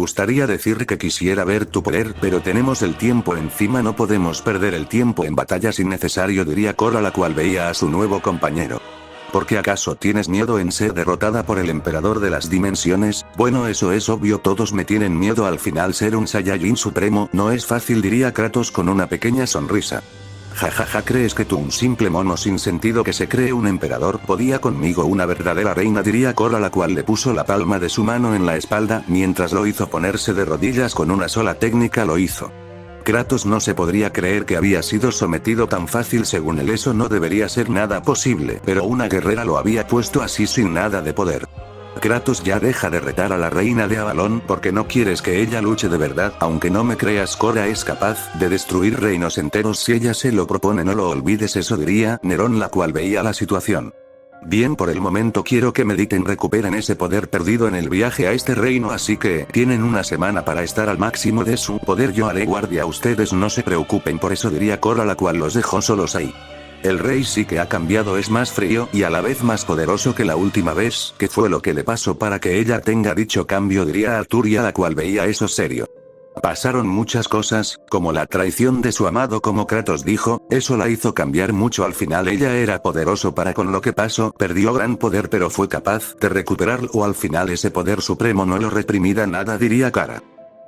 gustaría decir que quisiera ver tu poder, pero tenemos el tiempo encima, no podemos perder el tiempo en batallas innecesario, diría Korra, la cual veía a su nuevo compañero. ¿Por qué acaso tienes miedo en ser derrotada por el emperador de las dimensiones? Bueno, eso es obvio, todos me tienen miedo, al final ser un Saiyajin supremo no es fácil, diría Kratos con una pequeña sonrisa. Jajaja, ¿crees que tú, un simple mono sin sentido que se cree un emperador, podía conmigo, una verdadera reina? Diría Korra, la cual le puso la palma de su mano en la espalda, mientras lo hizo ponerse de rodillas con una sola técnica lo hizo. Kratos no se podría creer que había sido sometido tan fácil, según él eso no debería ser nada posible, pero una guerrera lo había puesto así sin nada de poder. Kratos, ya deja de retar a la reina de Avalon porque no quieres que ella luche de verdad, aunque no me creas, Korra es capaz de destruir reinos enteros si ella se lo propone, no lo olvides, eso diría Nerón, la cual veía la situación. Bien, por el momento quiero que mediten, recuperen ese poder perdido en el viaje a este reino, así que tienen una semana para estar al máximo de su poder, yo haré guardia, ustedes no se preocupen por eso, diría Korra, la cual los dejó solos ahí. El rey sí que ha cambiado, es más frío y a la vez más poderoso que la última vez. ¿Qué fue lo que le pasó para que ella tenga dicho cambio?, diría Arturia, la cual veía eso serio. Pasaron muchas cosas, como la traición de su amado, como Kratos dijo, eso la hizo cambiar mucho, al final ella era poderoso para con lo que pasó, perdió gran poder pero fue capaz de recuperarlo, al final ese poder supremo no lo reprimida nada, diría Kara.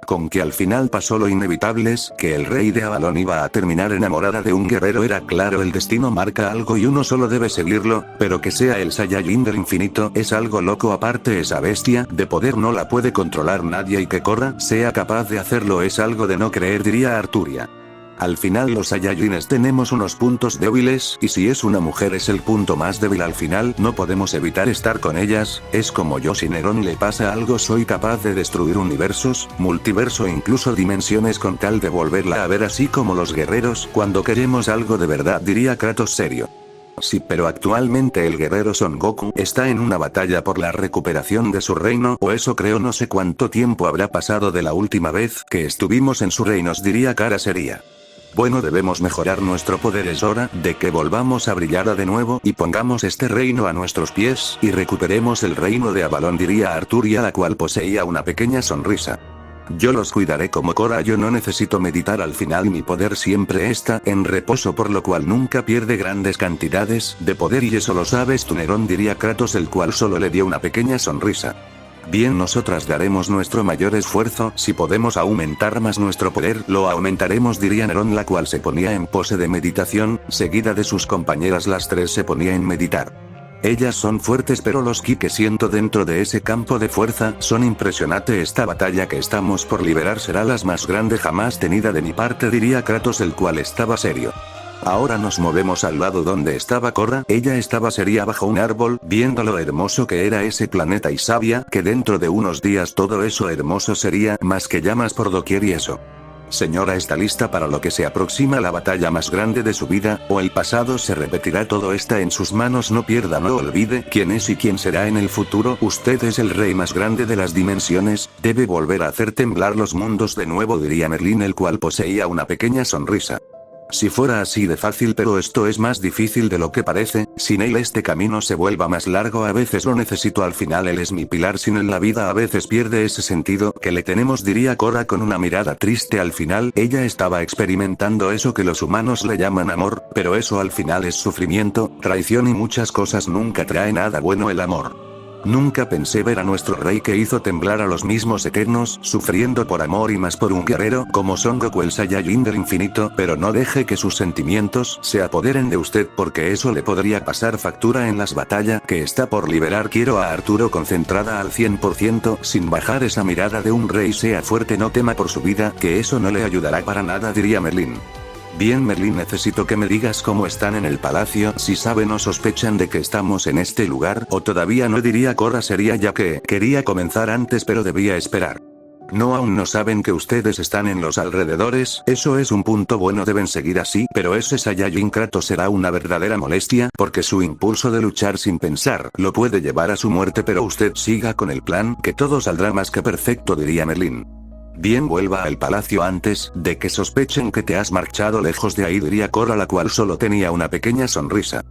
Con que al final pasó lo inevitable, que el rey de Avalon iba a terminar enamorada de un guerrero, era claro, el destino marca algo y uno solo debe seguirlo, pero que sea el Saiyajin del infinito es algo loco, aparte esa bestia de poder no la puede controlar nadie y que Korra sea capaz de hacerlo es algo de no creer, diría Arturia. Al final los Saiyajines tenemos unos puntos débiles, y si es una mujer es el punto más débil, al final no podemos evitar estar con ellas, es como yo, si Nerón le pasa algo soy capaz de destruir universos, multiverso e incluso dimensiones con tal de volverla a ver, así como los guerreros cuando queremos algo de verdad, diría Kratos serio. Sí, pero actualmente el guerrero Son Goku está en una batalla por la recuperación de su reino, o eso creo, no sé cuánto tiempo habrá pasado de la última vez que estuvimos en su reino, diría Kara seria. Bueno, debemos mejorar nuestro poder, es hora de que volvamos a brillar de nuevo y pongamos este reino a nuestros pies y recuperemos el reino de Avalon, diría Arturia, la cual poseía una pequeña sonrisa. Yo los cuidaré como Korra, yo no necesito meditar, al final mi poder siempre está en reposo, por lo cual nunca pierde grandes cantidades de poder y eso lo sabes tú, Nerón, diría Kratos, el cual solo le dio una pequeña sonrisa. Bien, nosotras daremos nuestro mayor esfuerzo, si podemos aumentar más nuestro poder, lo aumentaremos, diría Nerón, la cual se ponía en pose de meditación, seguida de sus compañeras, las tres se ponía en meditar. Ellas son fuertes pero los ki que siento dentro de ese campo de fuerza son impresionante, esta batalla que estamos por liberar será la más grande jamás tenida de mi parte, diría Kratos, el cual estaba serio. Ahora nos movemos al lado donde estaba Korra, ella estaba seria bajo un árbol, viendo lo hermoso que era ese planeta y sabía que dentro de unos días todo eso hermoso sería más que llamas por doquier y eso. Señora, ¿está lista para lo que se aproxima, la batalla más grande de su vida, o el pasado se repetirá? Todo está en sus manos, no pierda, no olvide quién es y quién será en el futuro, usted es el rey más grande de las dimensiones, debe volver a hacer temblar los mundos de nuevo, diría Merlín, el cual poseía una pequeña sonrisa. Si fuera así de fácil, pero esto es más difícil de lo que parece, sin él este camino se vuelva más largo, a veces lo necesito, al final él es mi pilar, sin él la vida a veces pierde ese sentido que le tenemos, diría Korra con una mirada triste, al final ella estaba experimentando eso que los humanos le llaman amor, pero eso al final es sufrimiento, traición y muchas cosas, nunca trae nada bueno el amor. Nunca pensé ver a nuestro rey que hizo temblar a los mismos eternos, sufriendo por amor y más por un guerrero como Son Goku, el Saiyajin del infinito, pero no deje que sus sentimientos se apoderen de usted porque eso le podría pasar factura en las batallas que está por liberar. Quiero a Arturo concentrada al 100%, sin bajar esa mirada de un rey, sea fuerte, no tema por su vida, que eso no le ayudará para nada, diría Merlín. Bien, Merlín, necesito que me digas cómo están en el palacio, si saben o sospechan de que estamos en este lugar, o todavía no, diría Korra sería, ya que quería comenzar antes pero debía esperar. No, aún no saben que ustedes están en los alrededores, eso es un punto bueno, deben seguir así, pero ese Saiyajin Kratos será una verdadera molestia, porque su impulso de luchar sin pensar lo puede llevar a su muerte, pero usted siga con el plan, que todo saldrá más que perfecto, diría Merlín. Bien, vuelva al palacio antes de que sospechen que te has marchado lejos de ahí, diría Korra, la cual solo tenía una pequeña sonrisa.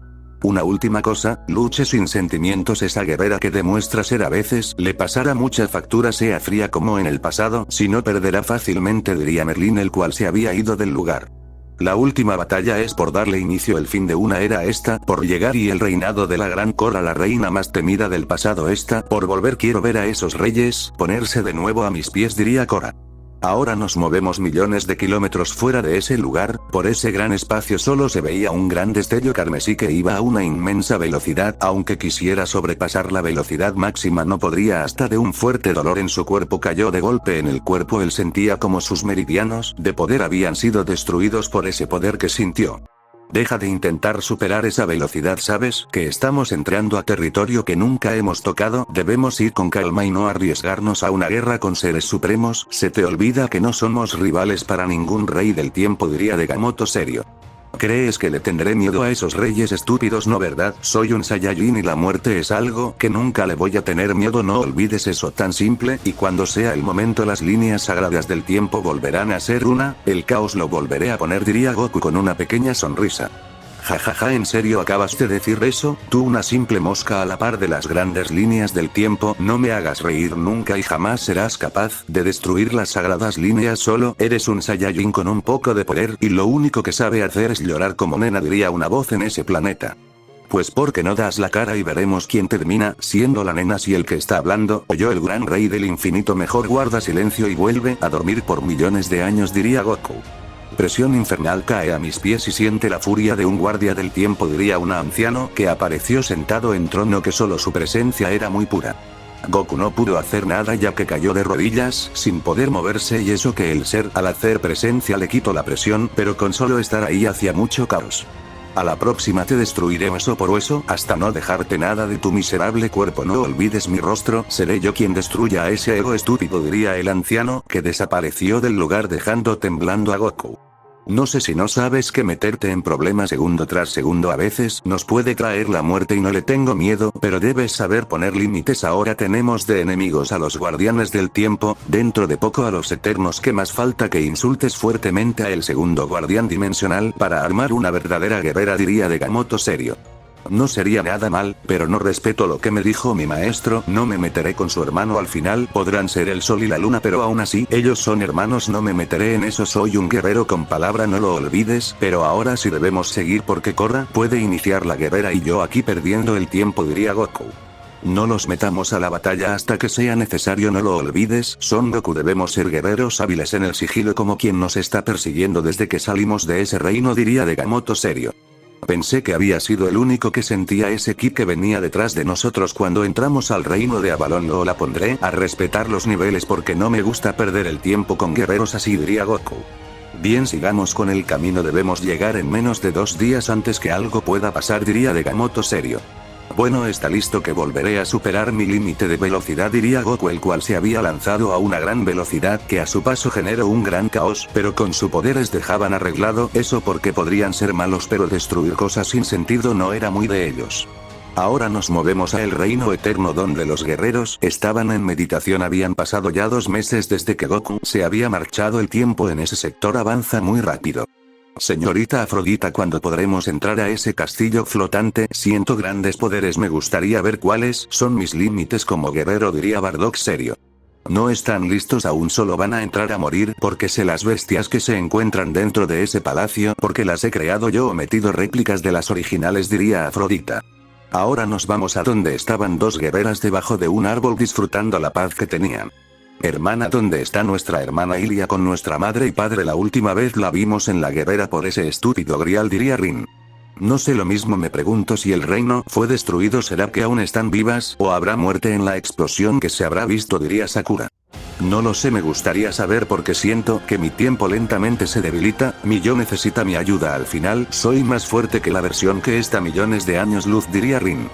Una última cosa, luche sin sentimientos. Esa guerrera que demuestra ser a veces le pasará mucha factura, sea fría como en el pasado, si no perderá fácilmente, diría Merlín, el cual se había ido del lugar. La última batalla es por darle inicio el fin de una era, esta por llegar y el reinado de la gran Korra, la reina más temida del pasado, esta por volver. Quiero ver a esos reyes ponerse de nuevo a mis pies, diría Korra. Ahora nos movemos millones de kilómetros fuera de ese lugar, por ese gran espacio solo se veía un gran destello carmesí que iba a una inmensa velocidad. Aunque quisiera sobrepasar la velocidad máxima no podría, hasta de un fuerte dolor en su cuerpo cayó de golpe en el cuerpo. Él sentía como sus meridianos de poder habían sido destruidos por ese poder que sintió. Deja de intentar superar esa velocidad, sabes que estamos entrando a territorio que nunca hemos tocado, debemos ir con calma y no arriesgarnos a una guerra con seres supremos. Se te olvida que no somos rivales para ningún rey del tiempo, diría Degamoto serio. ¿Crees que le tendré miedo a esos reyes estúpidos? No, ¿verdad? Soy un Saiyajin y la muerte es algo que nunca le voy a tener miedo, no olvides eso tan simple, y cuando sea el momento las líneas sagradas del tiempo volverán a ser una, el caos lo volveré a poner, diría Goku con una pequeña sonrisa. Jajaja, ¿en serio acabas de decir eso? Tú, una simple mosca a la par de las grandes líneas del tiempo, no me hagas reír nunca y jamás serás capaz de destruir las sagradas líneas, solo eres un Saiyajin con un poco de poder y lo único que sabe hacer es llorar como nena, diría una voz en ese planeta. Pues ¿por qué no das la cara y veremos quién termina siendo la nena si el que está hablando o yo, el gran rey del infinito? Mejor guarda silencio y vuelve a dormir por millones de años, diría Goku. Presión infernal cae a mis pies y siente la furia de un guardia del tiempo, diría un anciano que apareció sentado en trono, que solo su presencia era muy pura. Goku no pudo hacer nada ya que cayó de rodillas, sin poder moverse, y eso que el ser al hacer presencia le quitó la presión, pero con solo estar ahí hacía mucho caos. A la próxima te destruiré hueso por hueso, hasta no dejarte nada de tu miserable cuerpo. No olvides mi rostro, seré yo quien destruya a ese ego estúpido, diría el anciano, que desapareció del lugar dejando temblando a Goku. No sé si no sabes que meterte en problemas segundo tras segundo a veces nos puede traer la muerte y no le tengo miedo, pero debes saber poner límites. Ahora tenemos de enemigos a los guardianes del tiempo, dentro de poco a los eternos. ¿Qué más falta que insultes fuertemente a el segundo guardián dimensional para armar una verdadera guerrera?, diría Degamoto serio. No sería nada mal, pero no respeto lo que me dijo mi maestro, no me meteré con su hermano. Al final podrán ser el sol y la luna, pero aún así ellos son hermanos, no me meteré en eso. Soy un guerrero con palabra, no lo olvides. Pero ahora sí debemos seguir porque Korra puede iniciar la guerrera y yo aquí perdiendo el tiempo, diría Goku. No los metamos a la batalla hasta que sea necesario, no lo olvides. Son Goku, debemos ser guerreros hábiles en el sigilo como quien nos está persiguiendo desde que salimos de ese reino, diría Degamoto serio. Pensé que había sido el único que sentía ese ki que venía detrás de nosotros cuando entramos al reino de Avalon. No la pondré a respetar los niveles porque no me gusta perder el tiempo con guerreros así, diría Goku. Bien, sigamos con el camino, debemos llegar en menos de 2 días antes que algo pueda pasar, diría Degamoto serio. Bueno, está listo que volveré a superar mi límite de velocidad, diría Goku, el cual se había lanzado a una gran velocidad que a su paso generó un gran caos, pero con su poderes dejaban arreglado eso porque podrían ser malos, pero destruir cosas sin sentido no era muy de ellos. Ahora nos movemos a el reino eterno donde los guerreros estaban en meditación. Habían pasado ya 2 meses desde que Goku se había marchado, el tiempo en ese sector avanza muy rápido. Señorita Afrodita, ¿cuándo podremos entrar a ese castillo flotante? Siento grandes poderes, me gustaría ver cuáles son mis límites como guerrero, diría Bardock serio. No están listos aún, solo van a entrar a morir porque sé las bestias que se encuentran dentro de ese palacio, porque las he creado yo o metido réplicas de las originales, diría Afrodita. Ahora nos vamos a donde estaban 2 guerreras debajo de un árbol disfrutando la paz que tenían. Hermana, ¿dónde está nuestra hermana Ilia con nuestra madre y padre? La última vez la vimos en la guerrera por ese estúpido Grial, diría Rin. No sé, lo mismo me pregunto. Si el reino fue destruido, ¿será que aún están vivas o habrá muerte en la explosión que se habrá visto?, diría Sakura. No lo sé, me gustaría saber porque siento que mi tiempo lentamente se debilita. Mi yo necesita mi ayuda, al final soy más fuerte que la versión que está millones de años luz, diría Rin.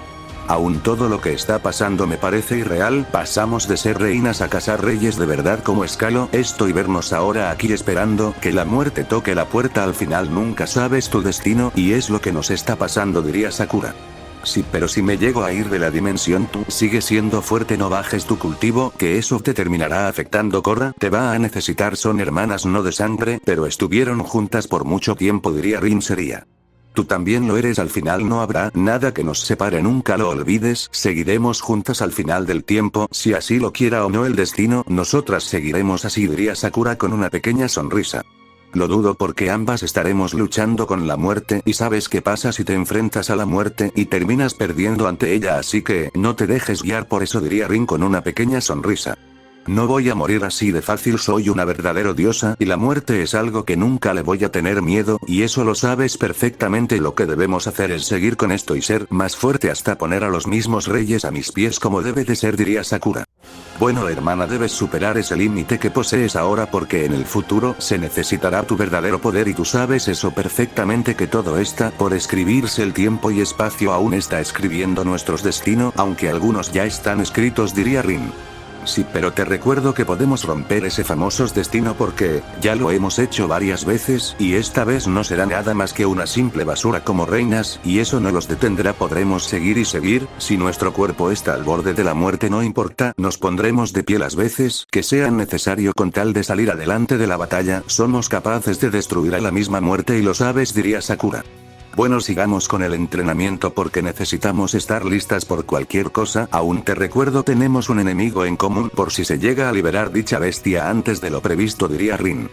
Aún todo lo que está pasando me parece irreal, pasamos de ser reinas a cazar reyes de verdad como Escalo, esto y vernos ahora aquí esperando que la muerte toque la puerta. Al final nunca sabes tu destino y es lo que nos está pasando, diría Sakura. Sí, pero si me llego a ir de la dimensión, tú sigues siendo fuerte, no bajes tu cultivo, que eso te terminará afectando. Korra te va a necesitar, son hermanas no de sangre, pero estuvieron juntas por mucho tiempo, diría Rin seria. Tú también lo eres, al final no habrá nada que nos separe, nunca lo olvides, seguiremos juntas al final del tiempo, si así lo quiera o no el destino, nosotras seguiremos así, diría Sakura con una pequeña sonrisa. Lo dudo porque ambas estaremos luchando con la muerte y sabes qué pasa si te enfrentas a la muerte y terminas perdiendo ante ella, así que no te dejes guiar por eso, diría Rin con una pequeña sonrisa. No voy a morir así de fácil, soy una verdadera diosa y la muerte es algo que nunca le voy a tener miedo y eso lo sabes perfectamente. Lo que debemos hacer es seguir con esto y ser más fuerte hasta poner a los mismos reyes a mis pies como debe de ser, diría Sakura. Bueno hermana, debes superar ese límite que posees ahora porque en el futuro se necesitará tu verdadero poder y tú sabes eso perfectamente, que todo está por escribirse, el tiempo y espacio aún está escribiendo nuestros destinos, aunque algunos ya están escritos, diría Rin. Sí, pero te recuerdo que podemos romper ese famoso destino porque ya lo hemos hecho varias veces y esta vez no será nada más que una simple basura como reinas y eso no los detendrá, podremos seguir y seguir, si nuestro cuerpo está al borde de la muerte no importa, nos pondremos de pie las veces que sean necesario con tal de salir adelante de la batalla, somos capaces de destruir a la misma muerte y lo sabes, diría Sakura. Bueno, sigamos con el entrenamiento porque necesitamos estar listas por cualquier cosa, aún te recuerdo tenemos un enemigo en común por si se llega a liberar dicha bestia antes de lo previsto, diría Rin.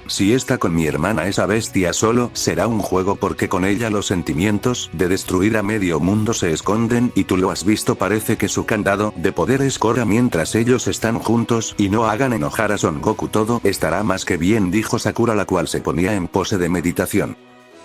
Si está con mi hermana esa bestia solo será un juego porque con ella los sentimientos de destruir a medio mundo se esconden y tú lo has visto, parece que su candado de poder es Korra mientras ellos están juntos y no hagan enojar a Son Goku, todo estará más que bien, dijo Sakura la cual se ponía en pose de meditación.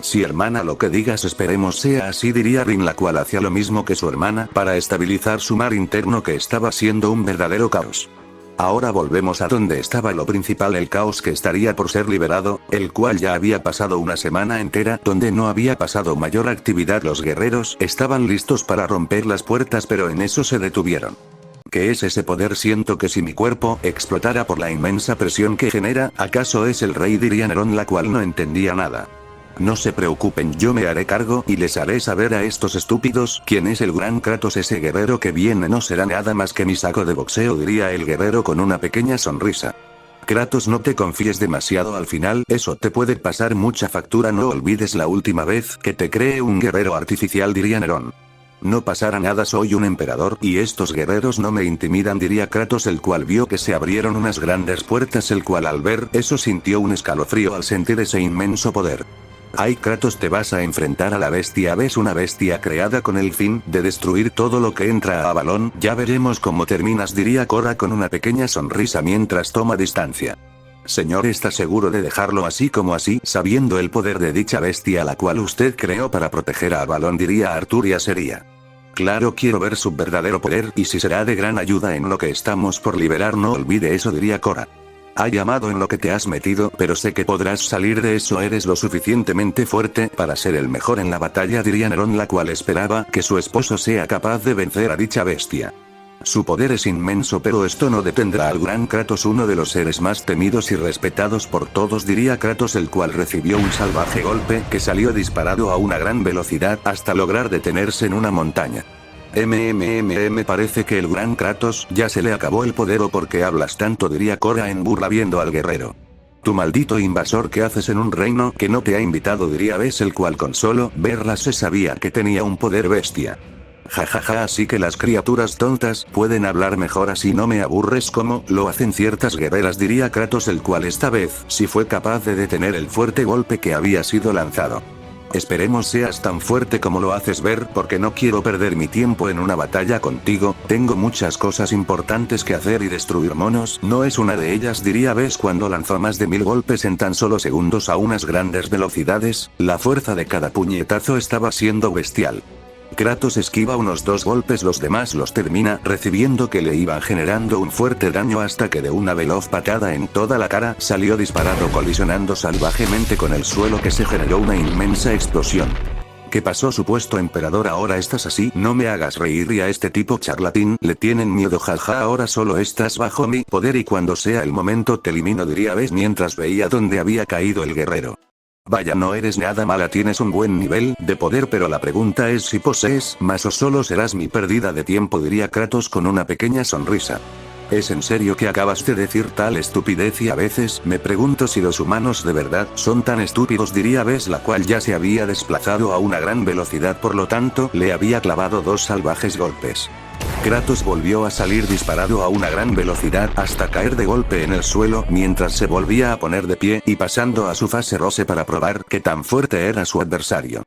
Sí hermana, lo que digas, esperemos sea así, diría Rin la cual hacía lo mismo que su hermana para estabilizar su mar interno que estaba siendo un verdadero caos. Ahora volvemos a donde estaba lo principal, el caos que estaría por ser liberado, el cual ya había pasado una semana entera donde no había pasado mayor actividad, los guerreros estaban listos para romper las puertas pero en eso se detuvieron. ¿Qué es ese poder? Siento que si mi cuerpo explotara por la inmensa presión que genera, ¿acaso es el rey?, diría Neron la cual no entendía nada. No se preocupen, yo me haré cargo y les haré saber a estos estúpidos quién es el gran Kratos, ese guerrero que viene no será nada más que mi saco de boxeo, diría el guerrero con una pequeña sonrisa. Kratos, no te confíes demasiado, al final eso te puede pasar mucha factura, no olvides la última vez que te creé un guerrero artificial, diría Nerón. No pasará nada, soy un emperador y estos guerreros no me intimidan, diría Kratos, el cual vio que se abrieron unas grandes puertas, el cual al ver eso sintió un escalofrío al sentir ese inmenso poder. Ay Kratos, te vas a enfrentar a la bestia, ves una bestia creada con el fin de destruir todo lo que entra a Avalon, ya veremos cómo terminas, diría Korra con una pequeña sonrisa mientras toma distancia. Señor, ¿está seguro de dejarlo así como así, sabiendo el poder de dicha bestia la cual usted creó para proteger a Avalon?, diría Arturia seria. Claro, quiero ver su verdadero poder y si será de gran ayuda en lo que estamos por liberar, no olvide eso, diría Korra. Hay amado en lo que te has metido, pero sé que podrás salir de eso, eres lo suficientemente fuerte para ser el mejor en la batalla, diría Nerón la cual esperaba que su esposo sea capaz de vencer a dicha bestia. Su poder es inmenso pero esto no detendrá al gran Kratos, uno de los seres más temidos y respetados por todos, diría Kratos, el cual recibió un salvaje golpe que salió disparado a una gran velocidad hasta lograr detenerse en una montaña. Parece que el gran Kratos ya se le acabó el poder, o porque hablas tanto, diría Korra en burla viendo al guerrero. Tu maldito invasor, ¿qué haces en un reino que no te ha invitado?, diría Ves, el cual con solo verla se sabía que tenía un poder bestia. Jajaja, así que las criaturas tontas pueden hablar mejor así, no me aburres como lo hacen ciertas guerreras, diría Kratos, el cual esta vez sí fue capaz de detener el fuerte golpe que había sido lanzado. Esperemos seas tan fuerte como lo haces ver, porque no quiero perder mi tiempo en una batalla contigo, tengo muchas cosas importantes que hacer y destruir monos no es una de ellas, diría Ves cuando lanzó más de 1000 golpes en tan solo segundos a unas grandes velocidades, la fuerza de cada puñetazo estaba siendo bestial. Kratos esquiva unos 2 golpes, los demás los termina recibiendo que le iban generando un fuerte daño hasta que de una veloz patada en toda la cara salió disparado colisionando salvajemente con el suelo, que se generó una inmensa explosión. ¿Qué pasó, supuesto emperador? Ahora estás así, no me hagas reír, y a este tipo charlatín le tienen miedo, jaja, ahora solo estás bajo mi poder y cuando sea el momento te elimino, diría Ves mientras veía dónde había caído el guerrero. Vaya, no eres nada mala, tienes un buen nivel de poder, pero la pregunta es si posees más o solo serás mi pérdida de tiempo, diría Kratos con una pequeña sonrisa. ¿Es en serio que acabas de decir tal estupidez? Y a veces me pregunto si los humanos de verdad son tan estúpidos, diría Bes, la cual ya se había desplazado a una gran velocidad, por lo tanto le había clavado 2 salvajes golpes. Kratos volvió a salir disparado a una gran velocidad hasta caer de golpe en el suelo mientras se volvía a poner de pie y pasando a su fase Rose para probar qué tan fuerte era su adversario.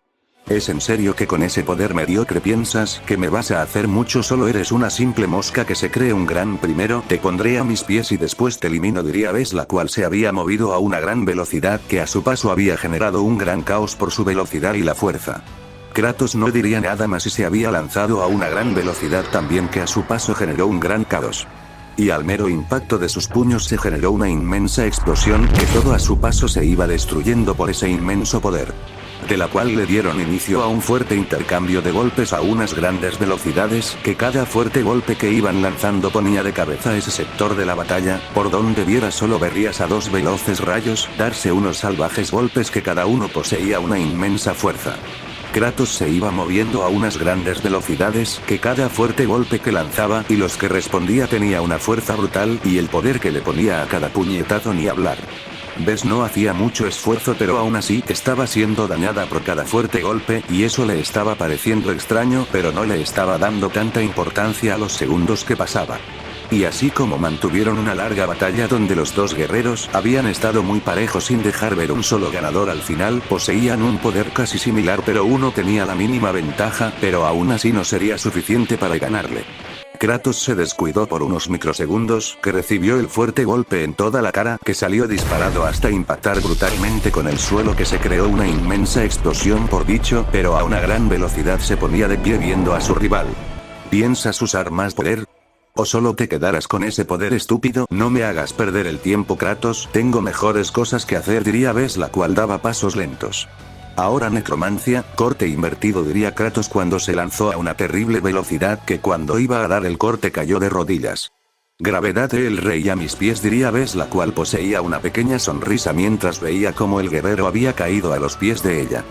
¿Es en serio que con ese poder mediocre piensas que me vas a hacer mucho? Solo eres una simple mosca que se cree un gran. Primero te pondré a mis pies y después te elimino, diría Bes, la cual se había movido a una gran velocidad que a su paso había generado un gran caos por su velocidad y la fuerza. Kratos no diría nada más y se había lanzado a una gran velocidad también que a su paso generó un gran caos. Y al mero impacto de sus puños se generó una inmensa explosión que todo a su paso se iba destruyendo por ese inmenso poder. De la cual le dieron inicio a un fuerte intercambio de golpes a unas grandes velocidades que cada fuerte golpe que iban lanzando ponía de cabeza ese sector de la batalla, por donde vieras solo verías a 2 veloces rayos darse unos salvajes golpes que cada uno poseía una inmensa fuerza. Kratos se iba moviendo a unas grandes velocidades que cada fuerte golpe que lanzaba y los que respondía tenía una fuerza brutal y el poder que le ponía a cada puñetazo ni hablar. Bes no hacía mucho esfuerzo pero aún así estaba siendo dañada por cada fuerte golpe y eso le estaba pareciendo extraño, pero no le estaba dando tanta importancia a los segundos que pasaba. Y así como mantuvieron una larga batalla donde los 2 guerreros habían estado muy parejos sin dejar ver un solo ganador, al final poseían un poder casi similar pero uno tenía la mínima ventaja, pero aún así no sería suficiente para ganarle. Kratos se descuidó por unos microsegundos, que recibió el fuerte golpe en toda la cara, que salió disparado hasta impactar brutalmente con el suelo, que se creó una inmensa explosión por dicho, pero a una gran velocidad se ponía de pie viendo a su rival. ¿Piensas usar más poder? ¿O solo te quedarás con ese poder estúpido? No me hagas perder el tiempo, Kratos, tengo mejores cosas que hacer, diría Bes, la cual daba pasos lentos. Ahora necromancia, corte invertido, diría Kratos cuando se lanzó a una terrible velocidad que cuando iba a dar el corte cayó de rodillas. Gravedad el rey a mis pies, diría Bes, la cual poseía una pequeña sonrisa mientras veía cómo el guerrero había caído a los pies de ella.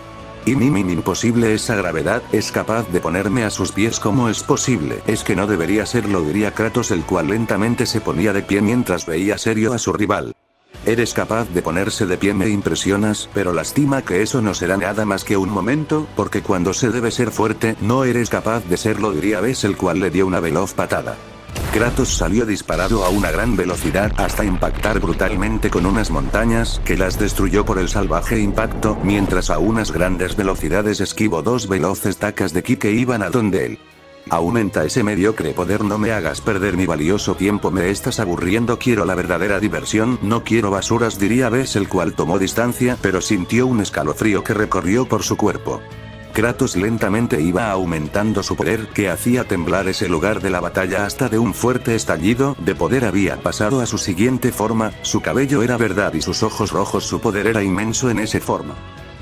Imposible, esa gravedad es capaz de ponerme a sus pies. ¿Cómo es posible? Es que no debería serlo, diría Kratos, el cual lentamente se ponía de pie mientras veía serio a su rival. Eres capaz de ponerse de pie, me impresionas, pero lástima que eso no será nada más que un momento, porque cuando se debe ser fuerte, no eres capaz de serlo, diría Bes, el cual le dio una veloz patada. Kratos salió disparado a una gran velocidad hasta impactar brutalmente con unas montañas, que las destruyó por el salvaje impacto, mientras a unas grandes velocidades esquivó 2 veloces tacas de ki que iban a donde él. Aumenta ese mediocre poder, no me hagas perder mi valioso tiempo, me estás aburriendo, quiero la verdadera diversión, no quiero basuras, diría Bes, el cual tomó distancia, pero sintió un escalofrío que recorrió por su cuerpo. Kratos lentamente iba aumentando su poder, que hacía temblar ese lugar de la batalla hasta de un fuerte estallido de poder había pasado a su siguiente forma, su cabello era verdad y sus ojos rojos, su poder era inmenso en esa forma.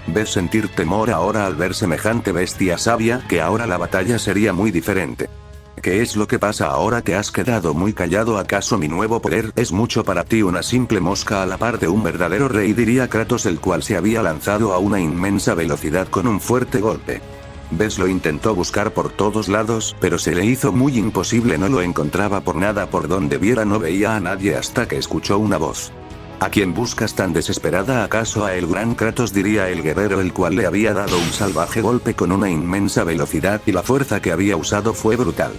Ves sentir temor ahora al ver semejante bestia, sabia que ahora la batalla sería muy diferente. ¿Qué es lo que pasa ahora? Te has quedado muy callado, ¿acaso mi nuevo poder es mucho para ti? Una simple mosca a la par de un verdadero rey, diría Kratos, el cual se había lanzado a una inmensa velocidad con un fuerte golpe. Ves lo intentó buscar por todos lados, pero se le hizo muy imposible, no lo encontraba por nada, por donde viera no veía a nadie hasta que escuchó una voz. ¿A quién buscas tan desesperada? ¿Acaso a el gran Kratos?, diría el guerrero, el cual le había dado un salvaje golpe con una inmensa velocidad y la fuerza que había usado fue brutal.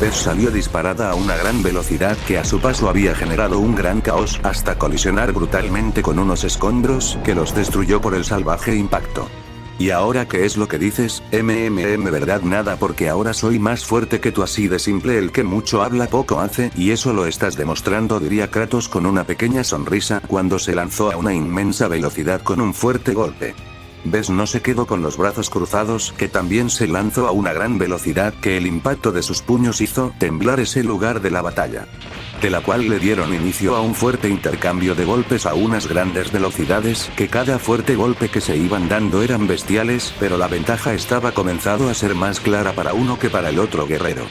Ves salió disparada a una gran velocidad que a su paso había generado un gran caos hasta colisionar brutalmente con unos escombros que los destruyó por el salvaje impacto. ¿Y ahora qué es lo que dices? ¿Verdad? Nada, porque ahora soy más fuerte que tú, así de simple. El que mucho habla poco hace, y eso lo estás demostrando, diría Kratos con una pequeña sonrisa cuando se lanzó a una inmensa velocidad con un fuerte golpe. Ves no se quedó con los brazos cruzados, que también se lanzó a una gran velocidad que el impacto de sus puños hizo temblar ese lugar de la batalla. De la cual le dieron inicio a un fuerte intercambio de golpes a unas grandes velocidades, que cada fuerte golpe que se iban dando eran bestiales, pero la ventaja estaba comenzando a ser más clara para uno que para el otro guerrero.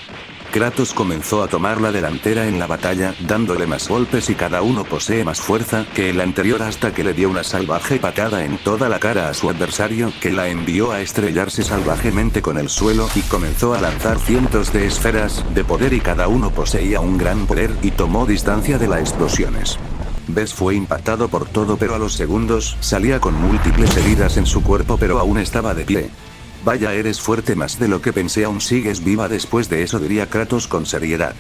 Kratos comenzó a tomar la delantera en la batalla, dándole más golpes y cada uno posee más fuerza que el anterior hasta que le dio una salvaje patada en toda la cara a su adversario que la envió a estrellarse salvajemente con el suelo y comenzó a lanzar cientos de esferas de poder y cada uno poseía un gran poder y tomó distancia de las explosiones. Bes fue impactado por todo pero a los segundos salía con múltiples heridas en su cuerpo pero aún estaba de pie. Vaya, eres fuerte más de lo que pensé, aún sigues viva después de eso, diría Kratos con seriedad.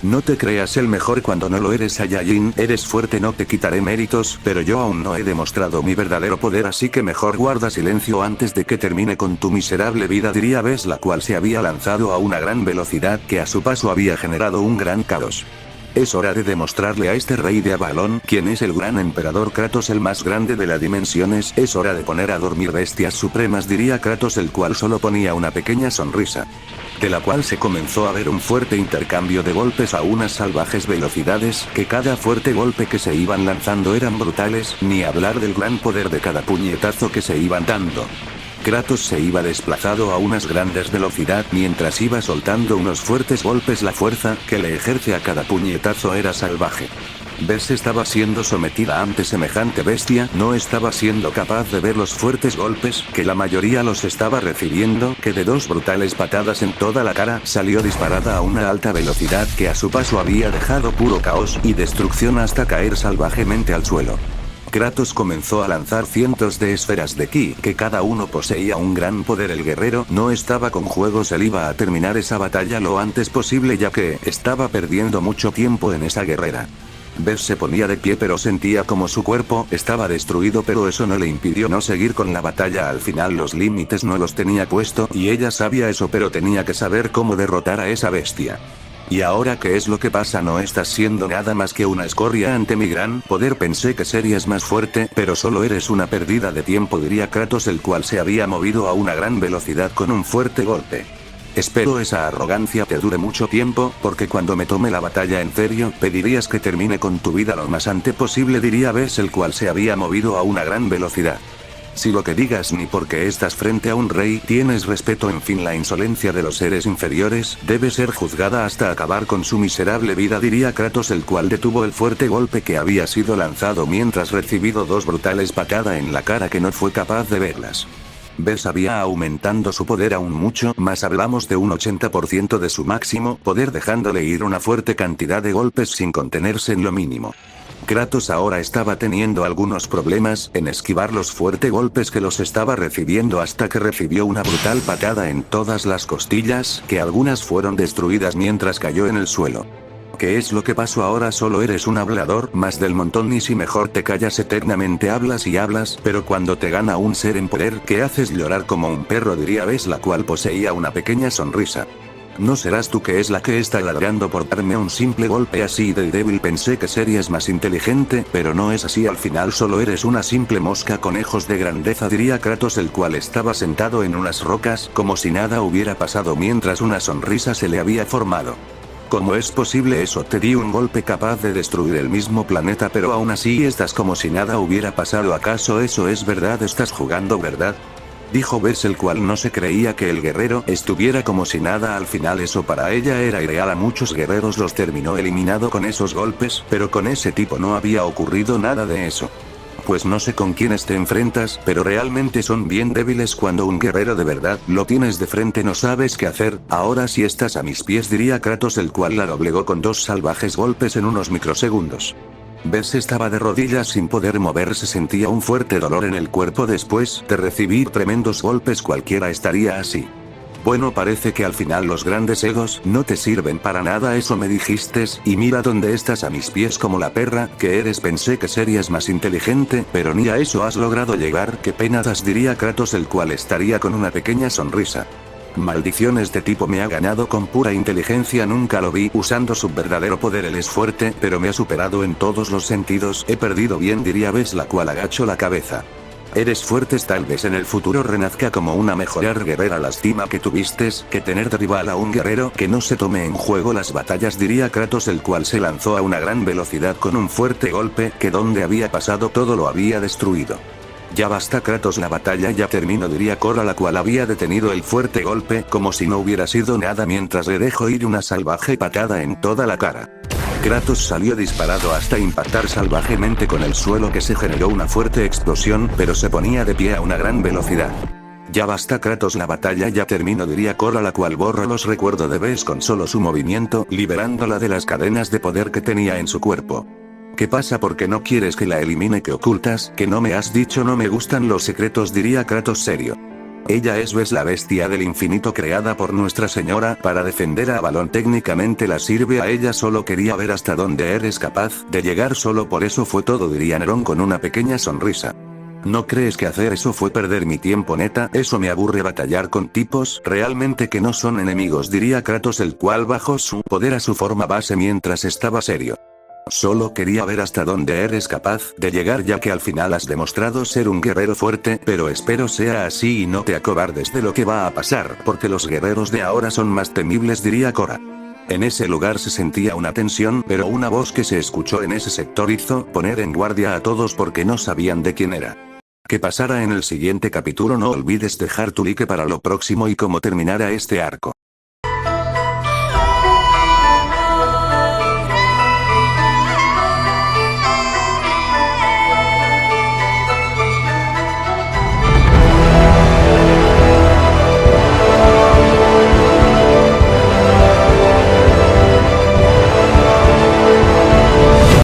No te creas el mejor cuando no lo eres, Saiyajin, eres fuerte, no te quitaré méritos, pero yo aún no he demostrado mi verdadero poder, así que mejor guarda silencio antes de que termine con tu miserable vida, diría Bes, la cual se había lanzado a una gran velocidad que a su paso había generado un gran caos. Es hora de demostrarle a este rey de Avalon quién es el gran emperador Kratos, el más grande de las dimensiones. Es hora de poner a dormir bestias supremas, diría Kratos, el cual solo ponía una pequeña sonrisa, de la cual se comenzó a ver un fuerte intercambio de golpes a unas salvajes velocidades, que cada fuerte golpe que se iban lanzando eran brutales, ni hablar del gran poder de cada puñetazo que se iban dando. Kratos se iba desplazado a unas grandes velocidad mientras iba soltando unos fuertes golpes, la fuerza que le ejerce a cada puñetazo era salvaje. Bes estaba siendo sometida ante semejante bestia, no estaba siendo capaz de ver los fuertes golpes que la mayoría los estaba recibiendo, que de dos brutales patadas en toda la cara salió disparada a una alta velocidad que a su paso había dejado puro caos y destrucción hasta caer salvajemente al suelo. Kratos comenzó a lanzar cientos de esferas de ki, que cada uno poseía un gran poder. El guerrero no estaba con juegos, él iba a terminar esa batalla lo antes posible ya que estaba perdiendo mucho tiempo en esa guerrera. Bes se ponía de pie pero sentía como su cuerpo estaba destruido, pero eso no le impidió no seguir con la batalla. Al final los límites no los tenía puesto y ella sabía eso, pero tenía que saber cómo derrotar a esa bestia. ¿Y ahora qué es lo que pasa? No estás siendo nada más que una escoria ante mi gran poder. Pensé que serías más fuerte, pero solo eres una pérdida de tiempo, diría Kratos, el cual se había movido a una gran velocidad con un fuerte golpe. Espero esa arrogancia te dure mucho tiempo, porque cuando me tome la batalla en serio, pedirías que termine con tu vida lo más antes posible, diría Bes, el cual se había movido a una gran velocidad. Si lo que digas ni porque estás frente a un rey tienes respeto, en fin, la insolencia de los seres inferiores debe ser juzgada hasta acabar con su miserable vida, diría Kratos, el cual detuvo el fuerte golpe que había sido lanzado mientras recibido dos brutales patadas en la cara que no fue capaz de verlas. Bes había aumentando su poder aún mucho más, hablamos de un 80% de su máximo poder, dejándole ir una fuerte cantidad de golpes sin contenerse en lo mínimo. Kratos ahora estaba teniendo algunos problemas en esquivar los fuertes golpes que los estaba recibiendo hasta que recibió una brutal patada en todas las costillas, que algunas fueron destruidas mientras cayó en el suelo. ¿Qué es lo que pasó ahora? Solo eres un hablador más del montón, y si mejor te callas eternamente hablas y hablas, pero cuando te gana un ser en poder que haces llorar como un perro, diría Bes, la cual poseía una pequeña sonrisa. No serás tú que es la que está ladrando por darme un simple golpe así de débil. Pensé que serías más inteligente, pero no es así, al final solo eres una simple mosca con ojos de grandeza, diría Kratos, el cual estaba sentado en unas rocas como si nada hubiera pasado mientras una sonrisa se le había formado. ¿Cómo es posible eso? Te di un golpe capaz de destruir el mismo planeta, pero aún así estás como si nada hubiera pasado. ¿Acaso eso es verdad? ¿Estás jugando, verdad?, dijo Bes, el cual no se creía que el guerrero estuviera como si nada. Al final eso para ella era irreal, a muchos guerreros los terminó eliminado con esos golpes, pero con ese tipo no había ocurrido nada de eso. Pues no sé con quiénes te enfrentas, pero realmente son bien débiles. Cuando un guerrero de verdad lo tienes de frente no sabes qué hacer. Ahora sí estás a mis pies, diría Kratos, el cual la doblegó con dos salvajes golpes en unos microsegundos. Bes estaba de rodillas sin poder moverse, sentía un fuerte dolor en el cuerpo después de recibir tremendos golpes. Cualquiera estaría así. Bueno, parece que al final los grandes egos no te sirven para nada, eso me dijiste, y mira dónde estás, a mis pies como la perra que eres. Pensé que serías más inteligente, pero ni a eso has logrado llegar. Qué pena das, diría Kratos, el cual estaría con una pequeña sonrisa. Maldición, este tipo me ha ganado con pura inteligencia, nunca lo vi usando su verdadero poder. Él es fuerte, pero me ha superado en todos los sentidos. He perdido bien, diría Bes, la cual agachó la cabeza. Eres fuerte, tal vez en el futuro renazca como una mejor guerrera. Lástima que tuviste que tener de rival a un guerrero que no se tome en juego las batallas, diría Kratos, el cual se lanzó a una gran velocidad con un fuerte golpe que donde había pasado todo lo había destruido. Ya basta Kratos, la batalla ya terminó, diría Korra, la cual había detenido el fuerte golpe como si no hubiera sido nada mientras le dejó ir una salvaje patada en toda la cara. Kratos salió disparado hasta impactar salvajemente con el suelo, que se generó una fuerte explosión, pero se ponía de pie a una gran velocidad. Ya basta Kratos, la batalla ya terminó, diría Korra, la cual borró los recuerdos de Bes con solo su movimiento, liberándola de las cadenas de poder que tenía en su cuerpo. ¿Qué pasa? ¿Por qué no quieres que la elimine? ¿Qué ocultas? ¿Que no me has dicho? No me gustan los secretos, diría Kratos serio. Ella es Bes, la bestia del infinito creada por Nuestra Señora para defender a Avalon. Técnicamente la sirve a ella, solo quería ver hasta dónde eres capaz de llegar, solo por eso fue todo, diría Nerón con una pequeña sonrisa. ¿No crees que hacer eso fue perder mi tiempo? Neta, eso me aburre, batallar con tipos realmente que no son enemigos, diría Kratos, el cual bajó su poder a su forma base mientras estaba serio. Solo quería ver hasta dónde eres capaz de llegar, ya que al final has demostrado ser un guerrero fuerte, pero espero sea así y no te acobardes de lo que va a pasar, porque los guerreros de ahora son más temibles, diría Korra. En ese lugar se sentía una tensión, pero una voz que se escuchó en ese sector hizo poner en guardia a todos porque no sabían de quién era. ¿Qué pasará en el siguiente capítulo? No olvides dejar tu like para lo próximo y cómo terminará este arco.